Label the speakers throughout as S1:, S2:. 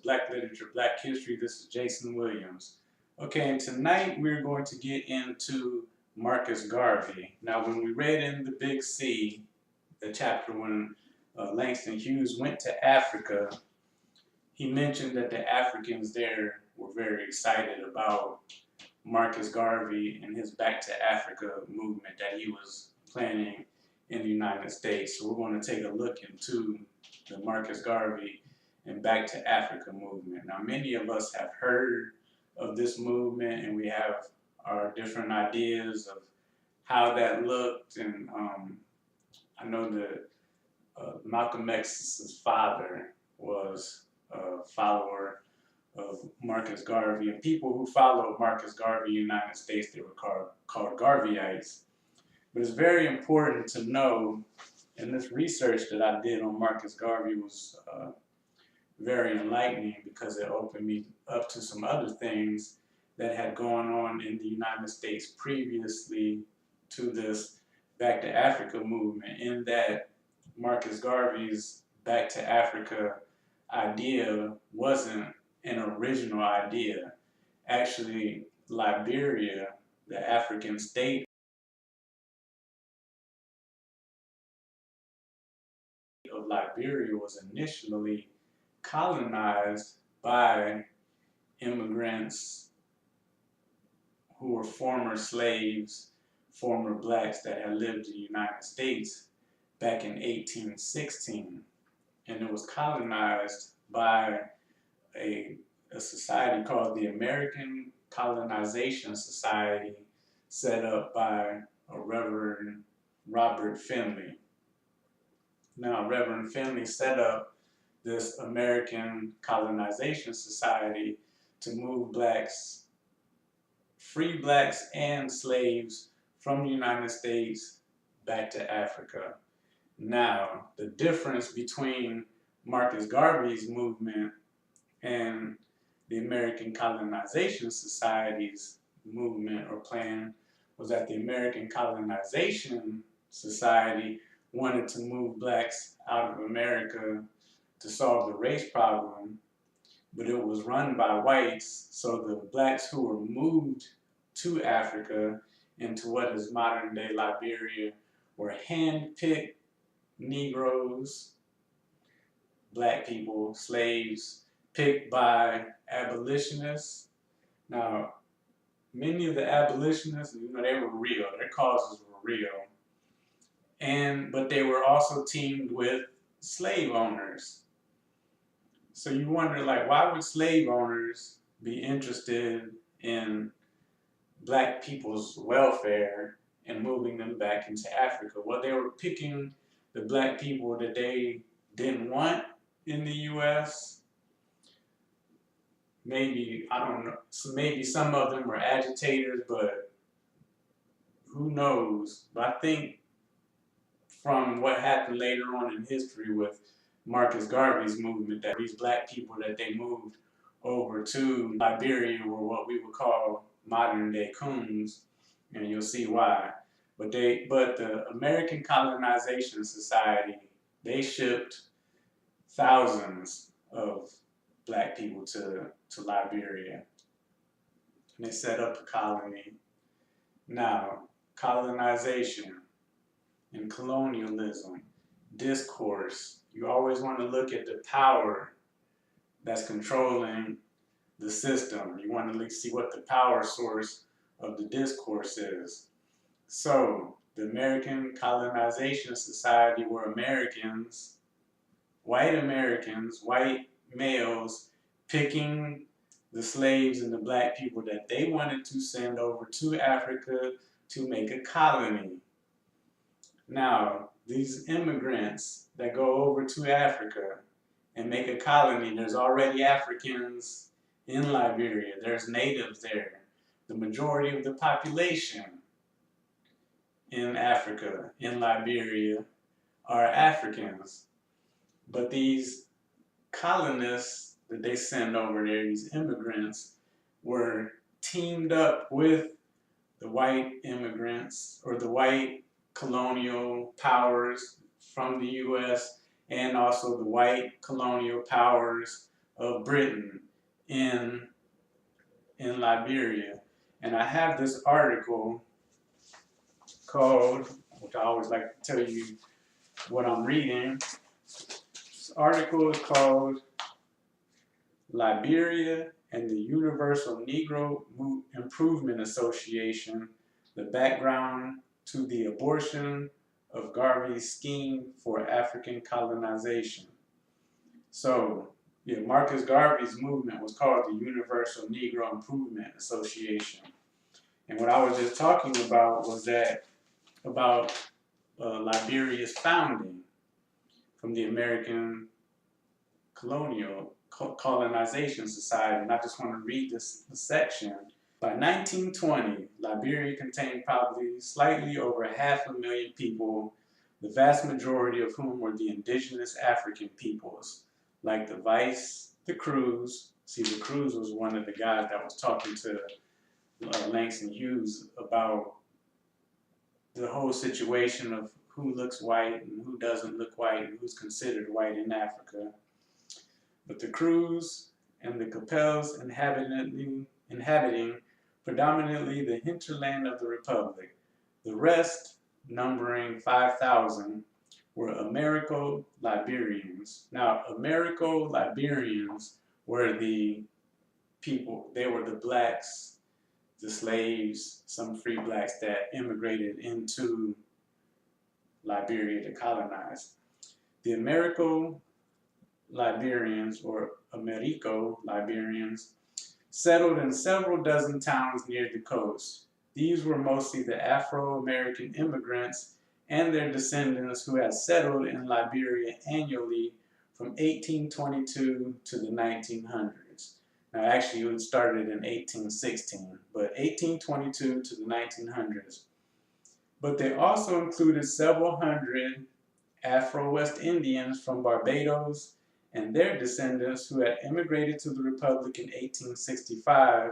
S1: Black Literature, Black History. This is Jason Williams. Okay, and tonight we're going to get into Marcus Garvey. Now, when we read in the Big C, the chapter when Langston Hughes went to Africa, he mentioned that the Africans there were very excited about Marcus Garvey and his Back to Africa movement that he was planning in the United States. So we're going to take a look into the Marcus Garvey and Back to Africa movement. Now, many of us have heard of this movement, and we have our different ideas of how that looked. And I know that Malcolm X's father was a follower of Marcus Garvey, and people who followed Marcus Garvey in the United States, they were called Garveyites. But it's very important to know, and this research that I did on Marcus Garvey was very enlightening because it opened me up to some other things that had gone on in the United States previously to this Back to Africa movement, in that Marcus Garvey's Back to Africa idea wasn't an original idea. Actually, Liberia, the African state of Liberia, was initially colonized by immigrants who were former slaves, former blacks that had lived in the United States back in 1816. And it was colonized by a society called the American Colonization Society, set up by a Reverend Robert Finley. Now, Reverend Finley set up this American Colonization Society to move blacks, free blacks and slaves from the United States back to Africa. Now, the difference between Marcus Garvey's movement and the American Colonization Society's movement or plan was that the American Colonization Society wanted to move blacks out of America to solve the race problem, but it was run by whites, so the blacks who were moved to Africa into what is modern day Liberia were hand-picked Negroes, black people, slaves, picked by abolitionists. Now, many of the abolitionists, they were real. Their causes were real. But they were also teamed with slave owners. So you wonder, like, why would slave owners be interested in black people's welfare and moving them back into Africa? Well, they were picking the black people that they didn't want in the U.S. Maybe, I don't know, so maybe some of them were agitators, but who knows? But I think from what happened later on in history with Marcus Garvey's movement, that these black people that they moved over to Liberia were what we would call modern day coons, and you'll see why. But the American Colonization Society, they shipped thousands of black people to Liberia, and they set up a colony. Now, colonization and colonialism, discourse, you always want to look at the power that's controlling the system. You want to see what the power source of the discourse is. So, the American Colonization Society were Americans, white males, picking the slaves and the black people that they wanted to send over to Africa to make a colony. Now, these immigrants that go over to Africa and make a colony, there's already Africans in Liberia. There's natives there. The majority of the population in Africa, in Liberia, are Africans. But these colonists that they send over there, these immigrants, were teamed up with the white immigrants or the white colonial powers from the U.S. and also the white colonial powers of Britain in Liberia. And I have this article called, which I always like to tell you what I'm reading. This article is called Liberia and the Universal Negro Improvement Association, the background to the abortion of Garvey's scheme for African colonization. So, yeah, Marcus Garvey's movement was called the Universal Negro Improvement Association. And what I was just talking about was that about Liberia's founding from the American Colonization Society. And I just want to read this section. By 1920, Liberia contained probably slightly over 500,000 people, the vast majority of whom were the indigenous African peoples, like the Vice, the Cruz. See, the Cruz was one of the guys that was talking to Langston Hughes about the whole situation of who looks white and who doesn't look white and who's considered white in Africa. But the Cruz and the Capels inhabiting predominantly the hinterland of the Republic. The rest, numbering 5,000, were Americo-Liberians. Now, Americo-Liberians were the people, they were the blacks, the slaves, some free blacks that immigrated into Liberia to colonize. The Americo-Liberians, or Americo-Liberians, settled in several dozen towns near the coast. These were mostly the Afro-American immigrants and their descendants who had settled in Liberia annually from 1822 to the 1900s. Now, actually, it started in 1816, but 1822 to the 1900s. But they also included several hundred Afro-West Indians from Barbados and their descendants who had immigrated to the Republic in 1865,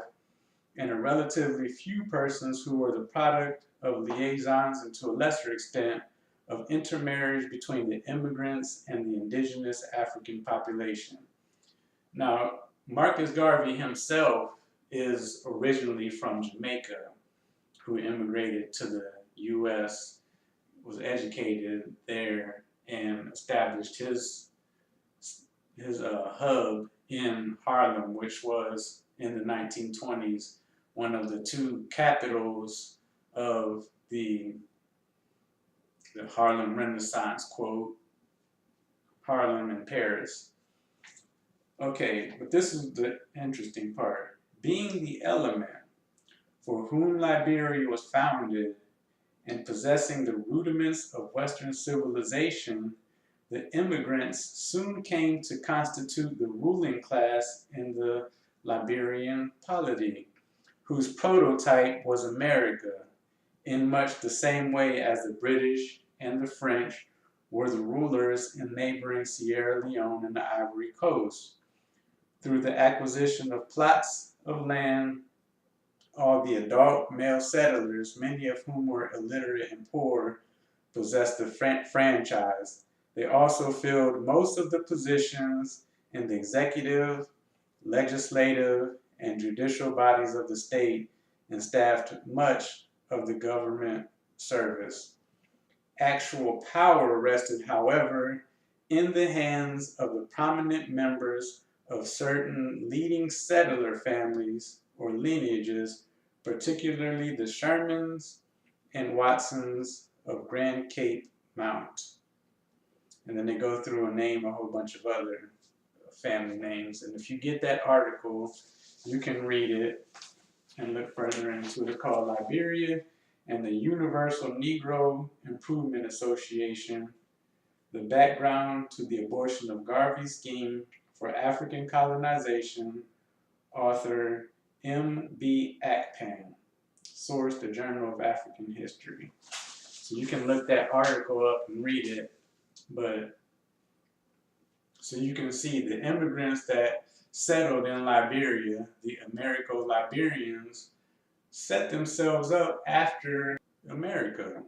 S1: and a relatively few persons who were the product of liaisons and to a lesser extent of intermarriage between the immigrants and the indigenous African population. Now, Marcus Garvey himself is originally from Jamaica, who immigrated to the U.S., was educated there, and established his hub in Harlem, which was in the 1920s one of the two capitals of the Harlem Renaissance, quote, Harlem and Paris. Okay, but this is the interesting part. Being the element for whom Liberia was founded and possessing the rudiments of Western civilization, the immigrants soon came to constitute the ruling class in the Liberian polity, whose prototype was America, in much the same way as the British and the French were the rulers in neighboring Sierra Leone and the Ivory Coast. Through the acquisition of plots of land, all the adult male settlers, many of whom were illiterate and poor, possessed the franchise. They also filled most of the positions in the executive, legislative, and judicial bodies of the state and staffed much of the government service. Actual power rested, however, in the hands of the prominent members of certain leading settler families or lineages, particularly the Shermans and Watsons of Grand Cape Mount. And then they go through and name a whole bunch of other family names. And if you get that article, you can read it and look further into it. Called Liberia and the Universal Negro Improvement Association, the background to the abortion of Garvey's scheme for African colonization, author M.B. Akpan, source the Journal of African History. So you can look that article up and read it, but so you can see the immigrants that settled in Liberia, the Americo-Liberians, set themselves up after America.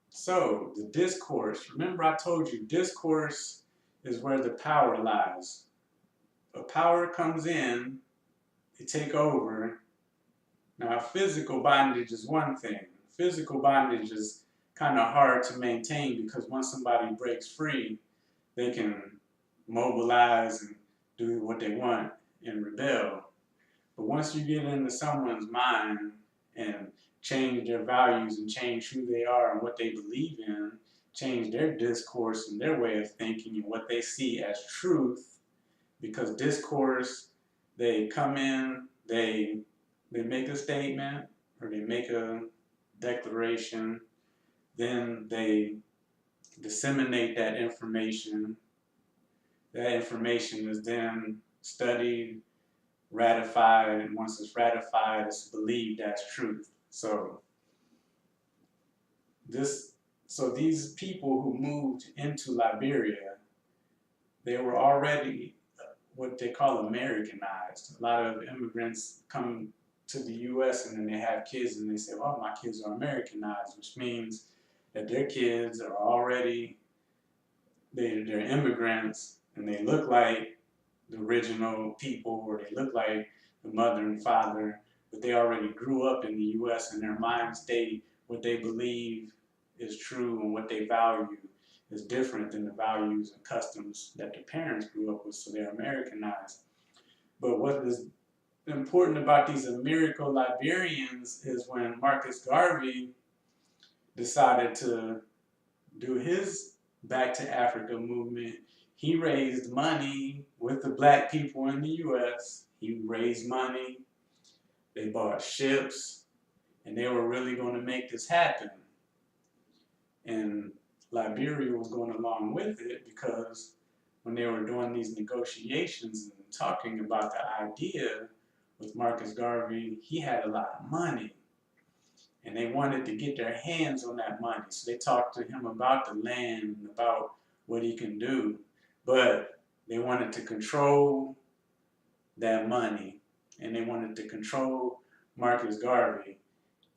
S1: So the discourse, remember I told you discourse is where the power lies. a power comes in, they take over. Now, physical bondage is one thing. Physical bondage is kind of hard to maintain because once somebody breaks free, they can mobilize and do what they want and rebel. But once you get into someone's mind and change their values and change who they are and what they believe in, change their discourse and their way of thinking and what they see as truth, because discourse, they come in, they make a statement or they make a declaration, then they disseminate that information. That information is then studied, ratified, and once it's ratified, it's believed as truth. This, so these people who moved into Liberia, they were already what they call Americanized. A lot of immigrants come to the U.S. and then they have kids and they say, "Well, my kids are Americanized," which means that their kids are already they're immigrants and they look like the original people or they look like the mother and father, but they already grew up in the U.S. and their mind state, what they believe is true and what they value is different than the values and customs that the parents grew up with, so they're Americanized. But what is important about these American Liberians is when Marcus Garvey decided to do his Back to Africa movement, he raised money with the black people in the U.S. He raised money, they bought ships, and they were really going to make this happen. And Liberia was going along with it because when they were doing these negotiations and talking about the idea with Marcus Garvey, he had a lot of money. And they wanted to get their hands on that money. So they talked to him about the land and about what he can do. But they wanted to control that money. And they wanted to control Marcus Garvey.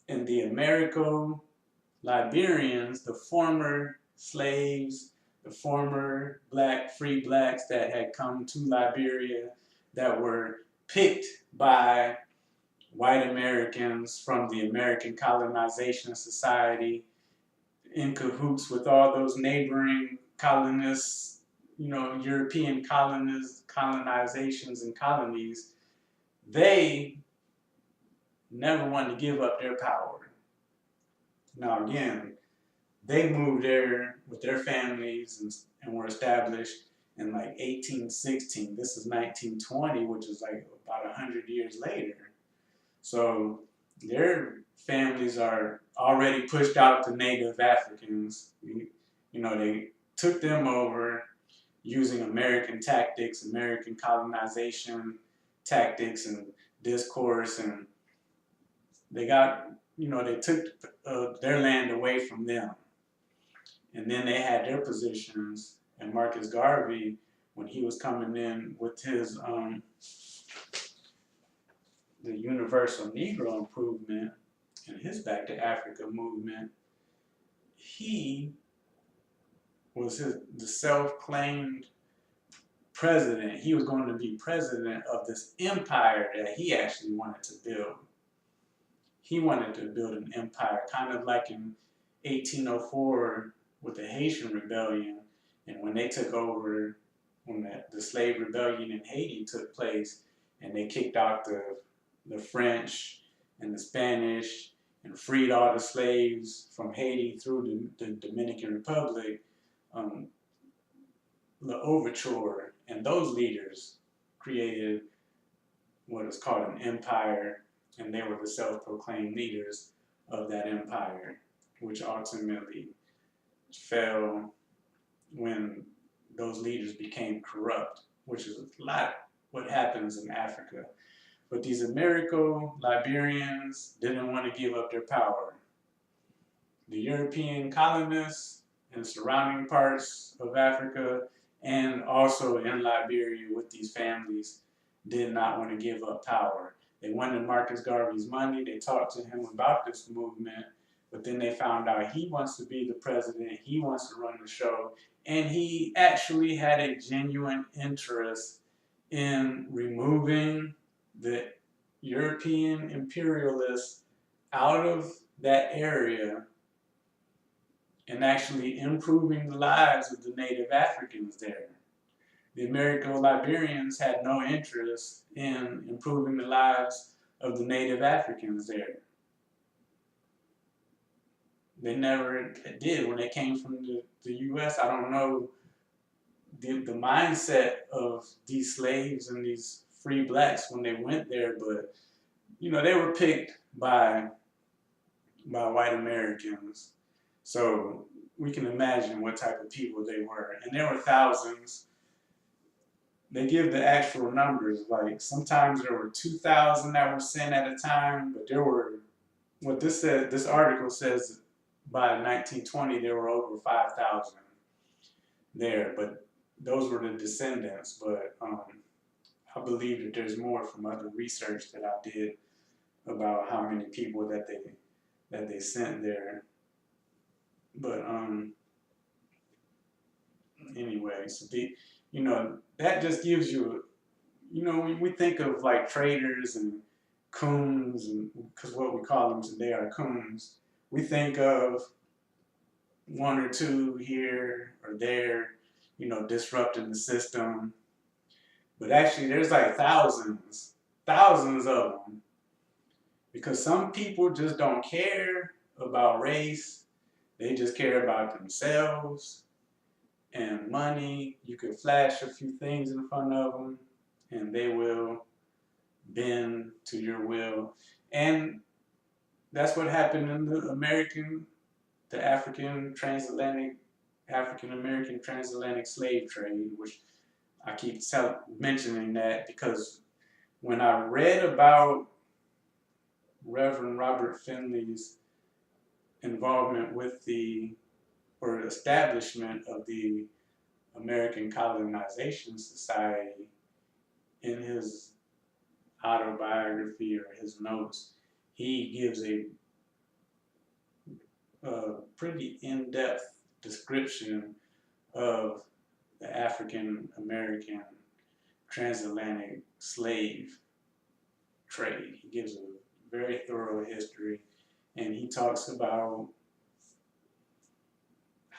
S1: And the Liberians, the former slaves, the former free blacks that had come to Liberia that were picked by white Americans from the American Colonization Society in cahoots with all those neighboring colonists, European colonizations and colonies, they never wanted to give up their power. Now again, they moved there with their families and were established in like 1816. This is 1920, which is like about 100 years later. So their families are already pushed out to native Africans. They took them over using American tactics, American colonization tactics and discourse, and they took their land away from them. And then they had their positions, and Marcus Garvey, when he was coming in with his the Universal Negro Improvement and his Back to Africa movement, he was the self-claimed president. He was going to be president of this empire that he actually wanted to build. He wanted to build an empire, kind of like in 1804 with the Haitian Rebellion, and when they took over, when the slave rebellion in Haiti took place, and they kicked out the French and the Spanish and freed all the slaves from Haiti through the Dominican Republic, the overture and those leaders created what is called an empire, and they were the self-proclaimed leaders of that empire, which ultimately fell when those leaders became corrupt, which is a lot what happens in Africa. But these Liberians didn't want to give up their power. The European colonists in surrounding parts of Africa and also in Liberia with these families did not want to give up power. They wanted Marcus Garvey's money. They talked to him about this movement, but then they found out he wants to be the president. He wants to run the show. And he actually had a genuine interest in removing the European imperialists out of that area and actually improving the lives of the native Africans there. The Americo-Liberians had no interest in improving the lives of the native Africans there. They never did. When they came from the U.S., I don't know the mindset of these slaves and these free blacks when they went there, but you know, they were picked by white Americans. So we can imagine what type of people they were. And there were thousands. They give the actual numbers, like sometimes there were 2,000 that were sent at a time, but there were, what this article says, by 1920 there were over 5,000 there, but those were the descendants. But I believe that there's more from other research that I did about how many people that they sent there. But anyway, so you know, that just gives you, you know, when we think of like traders and coons, and because what we call them today are coons, we think of one or two here or there, you know, disrupting the system. But actually, there's like thousands of them, because some people just don't care about race. They just care about themselves and money. You can flash a few things in front of them and they will bend to your will. And that's what happened in the African American transatlantic slave trade, which I keep mentioning that because when I read about Reverend Robert Finley's involvement with or establishment of the American Colonization Society, in his autobiography or his notes, he gives a pretty in-depth description of the African American transatlantic slave trade. He gives a very thorough history, and he talks about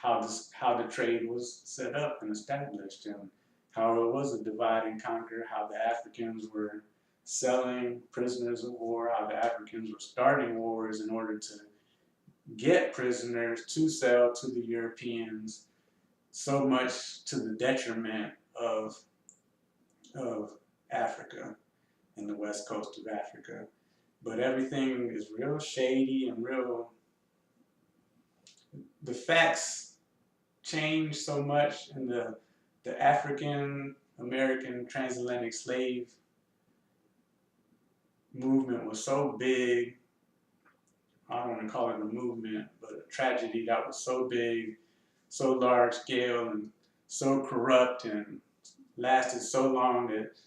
S1: how the trade was set up and established, and how it was a divide and conquer, how the Africans were selling prisoners of war, how the Africans were starting wars in order to get prisoners to sell to the Europeans, so much to the detriment of Africa and the west coast of Africa. But everything is real shady and the facts change so much, and the African American transatlantic slave movement was so big. I don't want to call it a movement, but a tragedy that was so big, so large scale, and so corrupt, and lasted so long that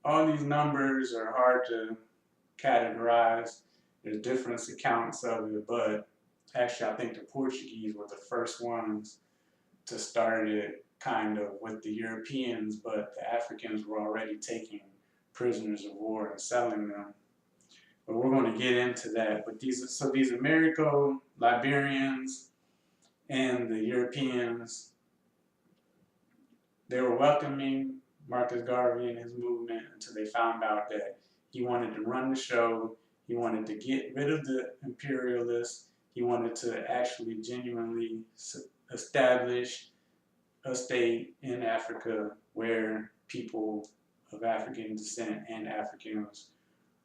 S1: all these numbers are hard to categorize. There's different accounts of it, but actually I think the Portuguese were the first ones to start it kind of with the Europeans, but the Africans were already taking prisoners of war and selling them. But we're going to get into that. But these Americo-Liberians and the Europeans, they were welcoming Marcus Garvey and his movement until they found out that he wanted to run the show. He wanted to get rid of the imperialists. He wanted to actually genuinely establish a state in Africa where people of African descent and Africans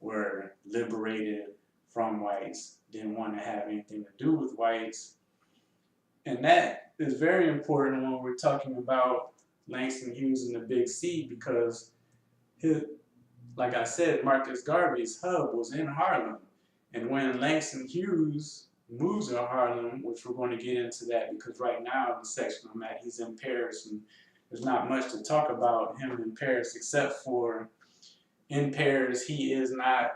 S1: were liberated from whites, didn't want to have anything to do with whites. And that is very important when we're talking about Langston Hughes and the Big C, because like I said, Marcus Garvey's hub was in Harlem. And when Langston Hughes moves to Harlem, which we're going to get into that because right now the section I'm at, he's in Paris, and there's not much to talk about him in Paris except for in Paris he is not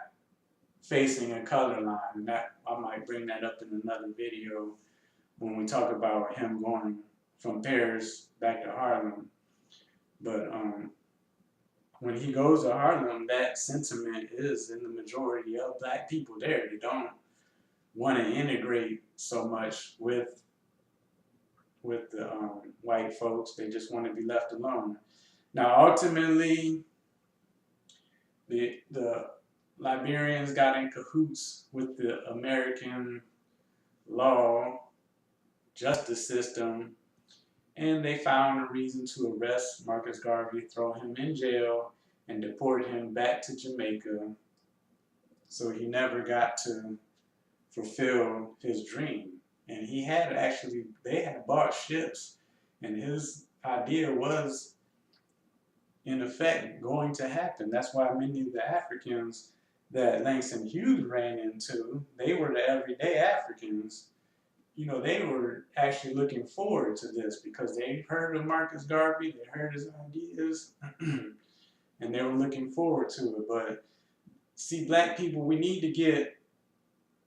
S1: facing a color line. And that I might bring that up in another video when we talk about him going from Paris back to Harlem. But when he goes to Harlem, that sentiment is in the majority of black people there. They don't want to integrate so much with the white folks. They just want to be left alone. Now, ultimately, the Liberians got in cahoots with the American law justice system, and they found a reason to arrest Marcus Garvey, throw him in jail, and deport him back to Jamaica. So he never got to fulfill his dream. And he had actually, they had bought ships, and his idea was, in effect, going to happen. That's why many of the Africans that Langston Hughes ran into, they were the everyday Africans. You know, they were actually looking forward to this because they heard of Marcus Garvey, they heard his ideas, and they were looking forward to it. But see, black people, we need to get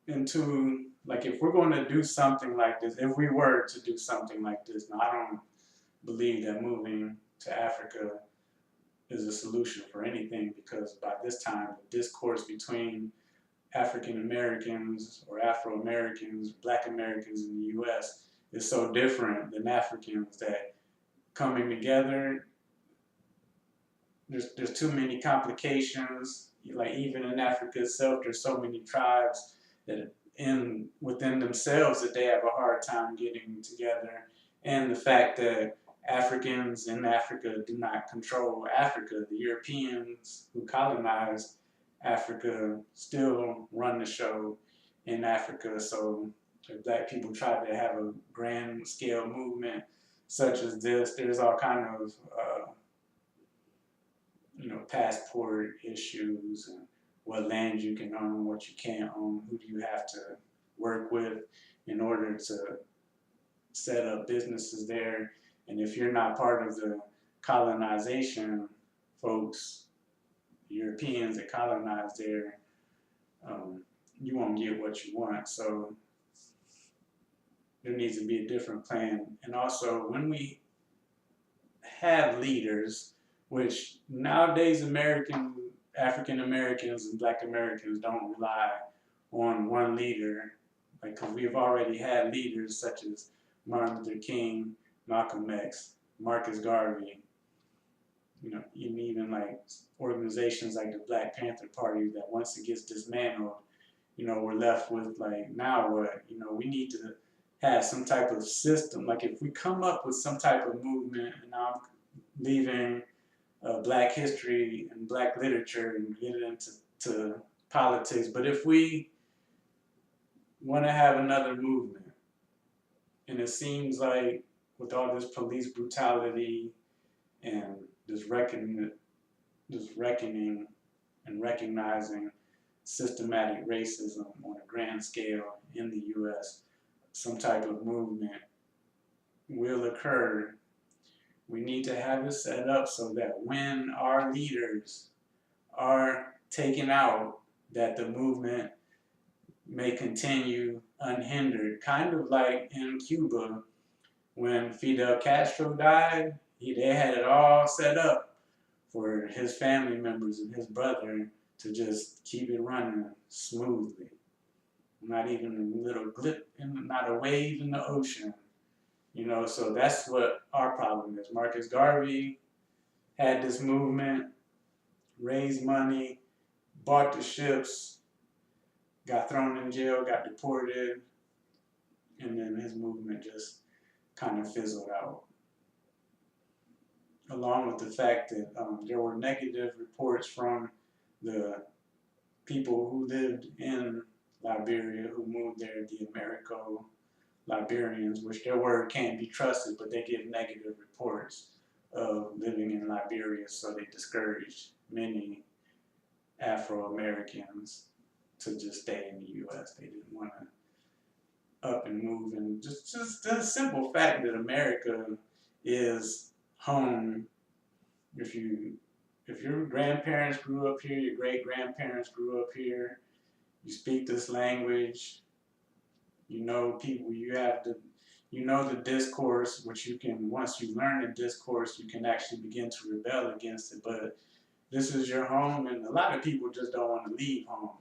S1: into, like, if we're going to do something like this, if we were to do something like this, now I don't believe that moving to Africa is a solution for anything, because by this time the discourse between African Americans or Afro Americans, Black Americans in the US is so different than Africans that coming together, there's too many complications. Like even in Africa itself, there's so many tribes that within themselves that they have a hard time getting together. And the fact that Africans in Africa do not control Africa. The Europeans who colonized Africa still run the show in Africa. So if black people try to have a grand scale movement such as this, there's all kind of passport issues and what land you can own, what you can't own, who do you have to work with in order to set up businesses there. And if you're not part of the colonization folks, Europeans that colonized there, you won't get what you want. So there needs to be a different plan. And also, when we have leaders, which nowadays African Americans and Black Americans don't rely on one leader, like, because we've already had leaders such as Martin Luther King, Malcolm X, Marcus Garvey, even like organizations like the Black Panther Party, that once it gets dismantled, we're left with, like, now what? We need to have some type of system. Like, if we come up with some type of movement, and I'm leaving Black history and Black literature and get into politics, but if we want to have another movement, and it seems like with all this police brutality and this reckoning and recognizing systematic racism on a grand scale in the US, some type of movement will occur. We need to have it set up so that when our leaders are taken out, that the movement may continue unhindered. Kind of like in Cuba, when Fidel Castro died, they had it all set up for his family members and his brother to just keep it running smoothly. Not even a little glip, not a wave in the ocean. So that's what our problem is. Marcus Garvey had this movement, raised money, bought the ships, got thrown in jail, got deported, and then his movement just kind of fizzled out. Along with the fact that there were negative reports from the people who lived in Liberia, who moved there, the Liberians, which their word can't be trusted, but they give negative reports of living in Liberia, so they discouraged many Afro-Americans to just stay in the U.S. They didn't want to up and move, and just the simple fact that America is home. If your grandparents grew up here, your great-grandparents grew up here, you speak this language, people, the discourse, which you can, once you learn the discourse, you can actually begin to rebel against it. But this is your home, and a lot of people just don't want to leave home.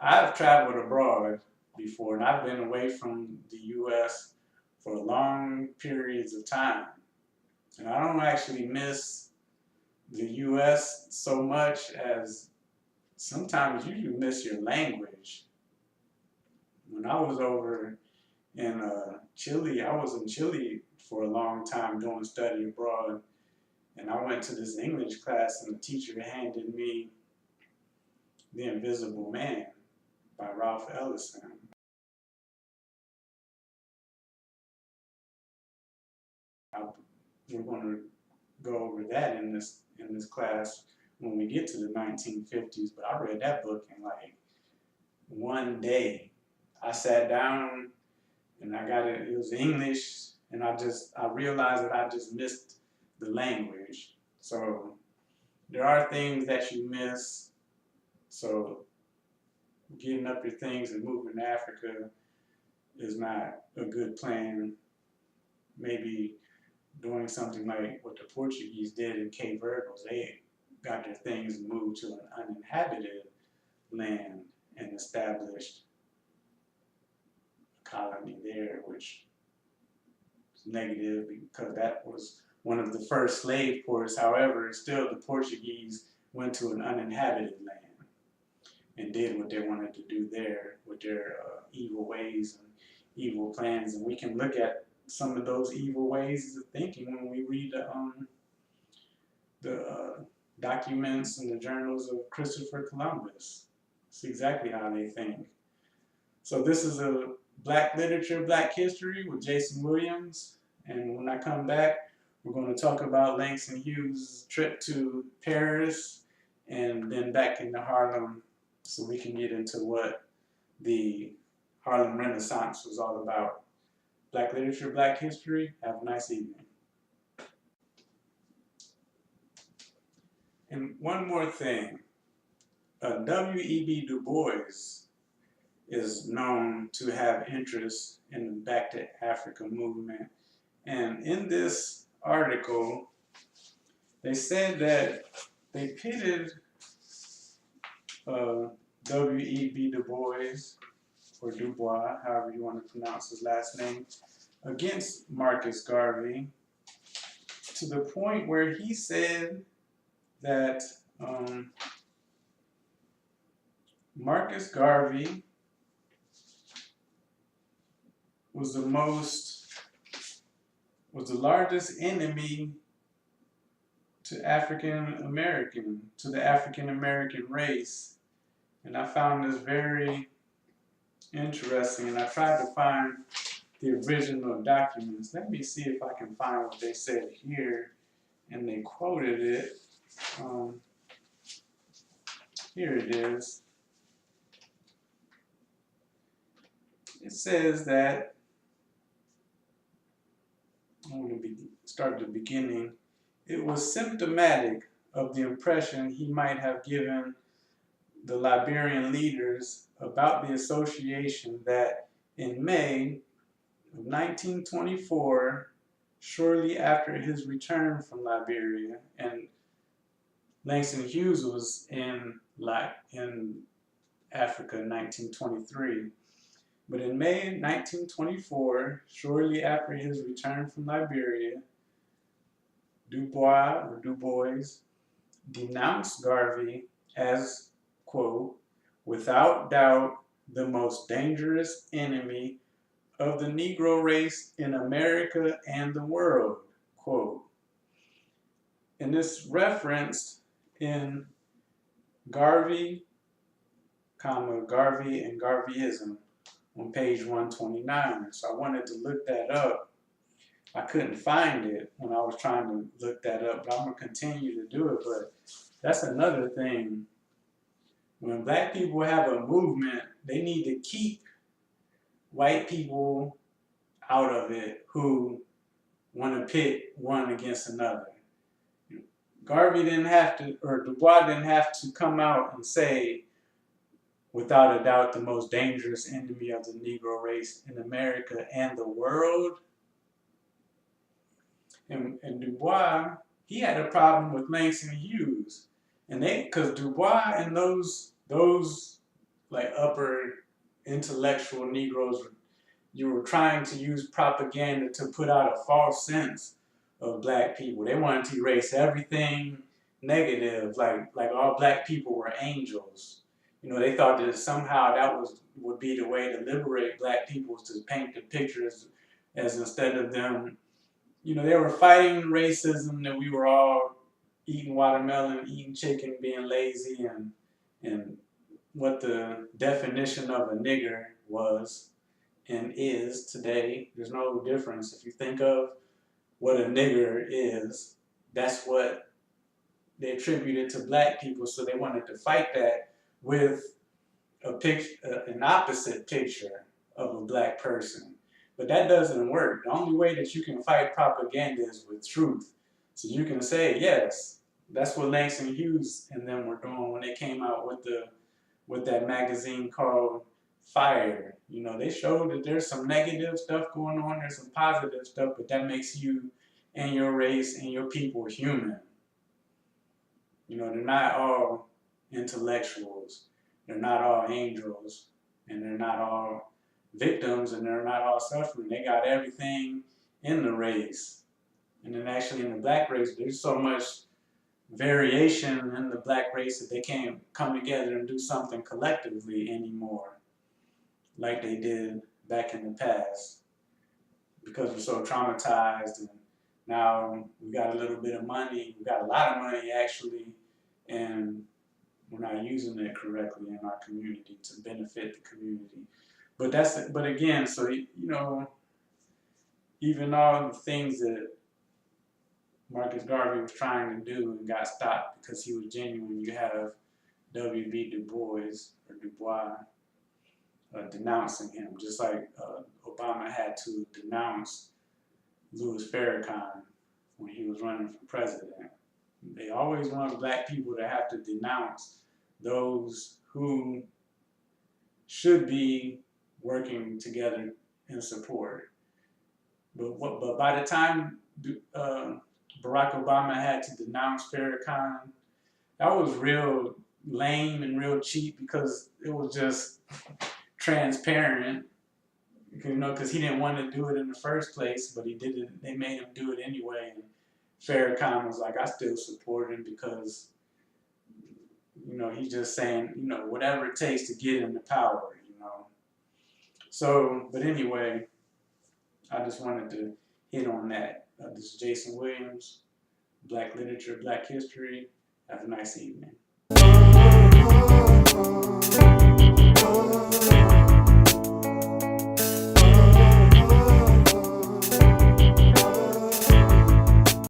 S1: I've traveled abroad before, and I've been away from the U.S. for long periods of time. And I don't actually miss the U.S. so much as sometimes you miss your language. When I was over in Chile, I was in Chile for a long time doing study abroad. And I went to this English class, and the teacher handed me The Invisible Man by Ralph Ellison. We're going to go over that in this class when we get to the 1950s. But I read that book in like one day. I sat down and I got it. It was English, and I realized that I just missed the language. So there are things that you miss. So getting up your things and moving to Africa is not a good plan. Maybe doing something like what the Portuguese did in Cape Verde was they got their things and moved to an uninhabited land and established a colony there, which is negative because that was one of the first slave ports. However, still the Portuguese went to an uninhabited land and did what they wanted to do there with their evil ways and evil plans. And we can look at some of those evil ways of thinking when we read the documents and the journals of Christopher Columbus. It's exactly how they think. So this is a Black Literature, Black History with Jason Williams. And when I come back, we're going to talk about Langston Hughes' trip to Paris and then back into Harlem, so we can get into what the Harlem Renaissance was all about. Black Literature, Black History. Have a nice evening. And one more thing. W.E.B. Du Bois is known to have interest in the Back to Africa movement. And in this article, they said that they pitted W.E.B. Du Bois, or Dubois, however you want to pronounce his last name, against Marcus Garvey, to the point where he said that Marcus Garvey was the largest enemy to the African American race. And I found this very interesting, and I tried to find the original documents. Let me see if I can find what they said here, and they quoted it. Here it is. It says that, I want to start at the beginning. It was symptomatic of the impression he might have given the Liberian leaders about the association that in May of 1924, shortly after his return from Liberia, and Langston Hughes was in Africa in 1923, but in May 1924, shortly after his return from Liberia, Du Bois denounced Garvey as, quote, without doubt the most dangerous enemy of the Negro race in America and the world, quote. And this referenced in Garvey, Garvey and Garveyism on page 129. So I wanted to look that up. I couldn't find it when I was trying to look that up, but I'm going to continue to do it. But that's another thing. When black people have a movement, they need to keep white people out of it who want to pit one against another. Garvey didn't have to, or Du Bois didn't have to come out and say, without a doubt, the most dangerous enemy of the Negro race in America and the world. And Du Bois, he had a problem with Langston Hughes. And because Du Bois and those like upper intellectual Negroes, you were trying to use propaganda to put out a false sense of black people. They wanted to erase everything negative, like all black people were angels. You know, they thought that somehow that would be the way to liberate black people, was to paint the picture as instead of them, you know, they were fighting racism, that we were all eating watermelon, eating chicken, being lazy, and what the definition of a nigger was and is today. There's no difference. If you think of what a nigger is, that's what they attributed to black people. So they wanted to fight that with an opposite picture of a black person. But that doesn't work. The only way that you can fight propaganda is with truth. So you can say, yes, that's what Langston Hughes and them were doing when they came out with that magazine called Fire. You know, they showed that there's some negative stuff going on, there's some positive stuff, but that makes you and your race and your people human. You know, they're not all intellectuals, they're not all angels, and they're not all victims, and they're not all suffering. They got everything in the race. And then actually in the black race, there's so much variation in the black race that they can't come together and do something collectively anymore like they did back in the past, because we're so traumatized, and now we got a little bit of money, we got a lot of money actually, and we're not using it correctly in our community to benefit the community. But again, so you know, even all the things that Marcus Garvey was trying to do and got stopped because he was genuine. You have W.B. Du Bois denouncing him, just like Obama had to denounce Louis Farrakhan when he was running for president. They always want black people to have to denounce those who should be working together in support. But by the time Barack Obama had to denounce Farrakhan, that was real lame and real cheap, because it was just transparent, you know, because he didn't want to do it in the first place, but he did it. They made him do it anyway. And Farrakhan was like, I still support him because, you know, he's just saying, you know, whatever it takes to get him to power, you know. So, but anyway, I just wanted to hit on that. This is Jason Williams, Black Literature, Black History. Have a nice evening.